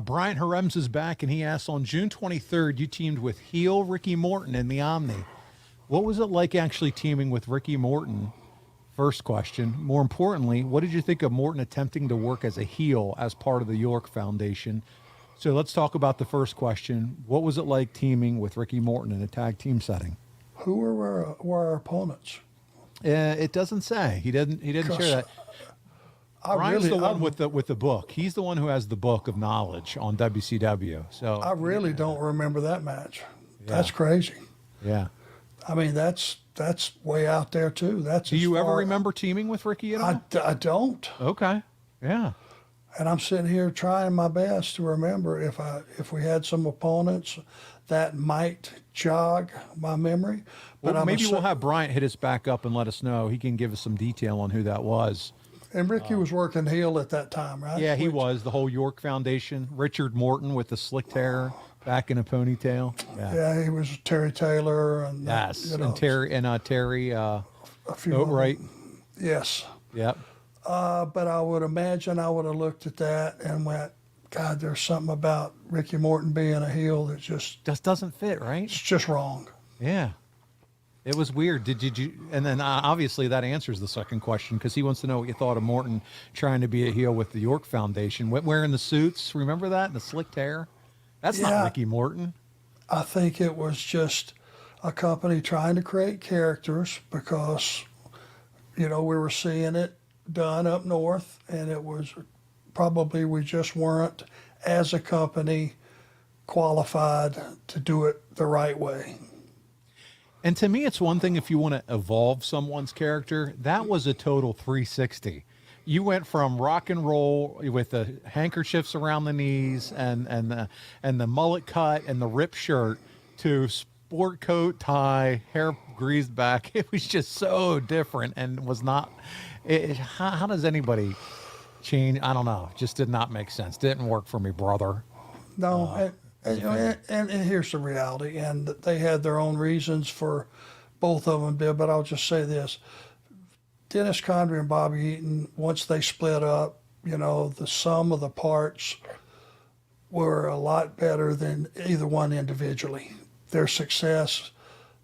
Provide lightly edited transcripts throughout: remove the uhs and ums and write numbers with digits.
Brian Harems is back, and he asks, on June 23rd, you teamed with heel Ricky Morton in the Omni. What was it like actually teaming with Ricky Morton? First question. More importantly, what did you think of Morton attempting to work as a heel as part of the York Foundation? So let's talk about the first question. What was it like teaming with Ricky Morton in a tag team setting? Who were our opponents? It doesn't say. He didn't share that. Brian's the one with the book. He's the one who has the book of knowledge on WCW. So I really don't remember that match. Yeah. That's crazy. Yeah. I mean, that's way out there too. Do you ever remember teaming with Ricky at all? I don't. Okay. Yeah. And I'm sitting here trying my best to remember if we had some opponents that might jog my memory. But well, maybe we'll have Bryant hit us back up and let us know. He can give us some detail on who that was. And Ricky was working heel at that time, right? Yeah, he was. The whole York Foundation. Richard Morton with the slick hair back in a ponytail. Yeah, he was Terry Taylor. And, yes, and Terry a few Oatright. Yes. Yep. But I would imagine I would have looked at that and went, God, there's something about Ricky Morton being a heel that just doesn't fit, right? It's just wrong. Yeah. It was weird. Did you? And then obviously that answers the second question because he wants to know what you thought of Morton trying to be a heel with the York Foundation, wearing the suits. Remember that? And the slicked hair? That's not Ricky Morton. I think it was just a company trying to create characters because, we were seeing it done up north, and it was probably we just weren't, as a company, qualified to do it the right way. And to me, it's one thing if you want to evolve someone's character. That was a total 360. You went from rock and roll with the handkerchiefs around the knees and the mullet cut and the ripped shirt to sport coat, tie, hair greased back. It was just so different and was not. How does anybody change? I don't know. It just did not make sense. Didn't work for me, brother. No. And here's the reality, and they had their own reasons for both of them, but I'll just say this. Dennis Condrey and Bobby Eaton, once they split up, the sum of the parts were a lot better than either one individually. Their success,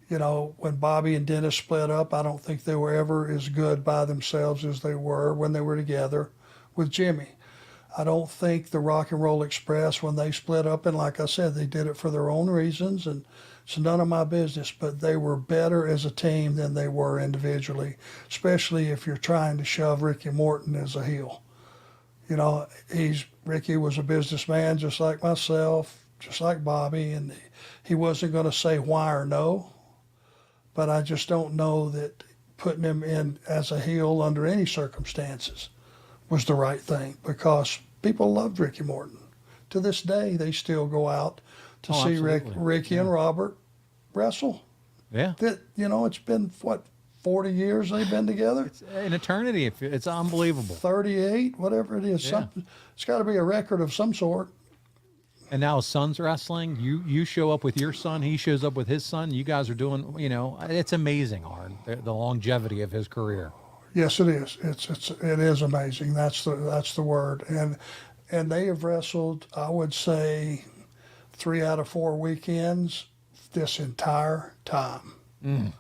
when Bobby and Dennis split up, I don't think they were ever as good by themselves as they were when they were together with Jimmy. I don't think the Rock and Roll Express, when they split up, and like I said, they did it for their own reasons, and it's none of my business, but they were better as a team than they were individually, especially if you're trying to shove Ricky Morton as a heel. Ricky was a businessman just like myself, just like Bobby, and he wasn't going to say why or no, but I just don't know that putting him in as a heel under any circumstances was the right thing, because people loved Ricky Morton. To this day, they still go out to see Ricky and Robert wrestle. Yeah. It's been, 40 years they've been together? It's an eternity. It's unbelievable. 38, whatever it is. Yeah. It's got to be a record of some sort. And now his son's wrestling. You show up with your son. He shows up with his son. You guys are doing, it's amazing, Arn, the longevity of his career. Yes, it is. It is amazing. That's the word. And they have wrestled, I would say, 3 out of 4 weekends this entire time. Mm.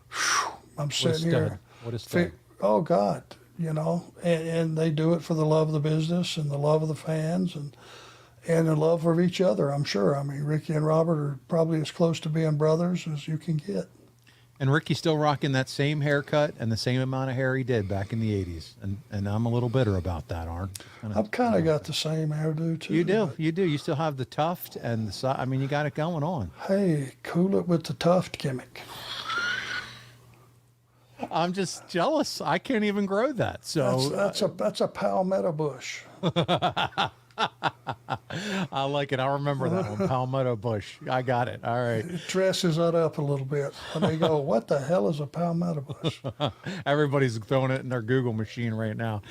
Whew, I'm sitting here. What a stud. Oh God, and they do it for the love of the business and the love of the fans and the love of each other. I'm sure. I mean, Ricky and Robert are probably as close to being brothers as you can get. And Ricky's still rocking that same haircut and the same amount of hair he did back in the 80s. And I'm a little bitter about that, Arn. I've kind of got the same hairdo, too. You do. You do. You still have the tuft and the side. I mean, you got it going on. Hey, cool it with the tuft gimmick. I'm just jealous. I can't even grow that. So that's a palmetto bush. I like it. I remember that one, palmetto bush. I got it. All right. It dresses that up a little bit. And they go, what the hell is a palmetto bush? Everybody's throwing it in their Google machine right now.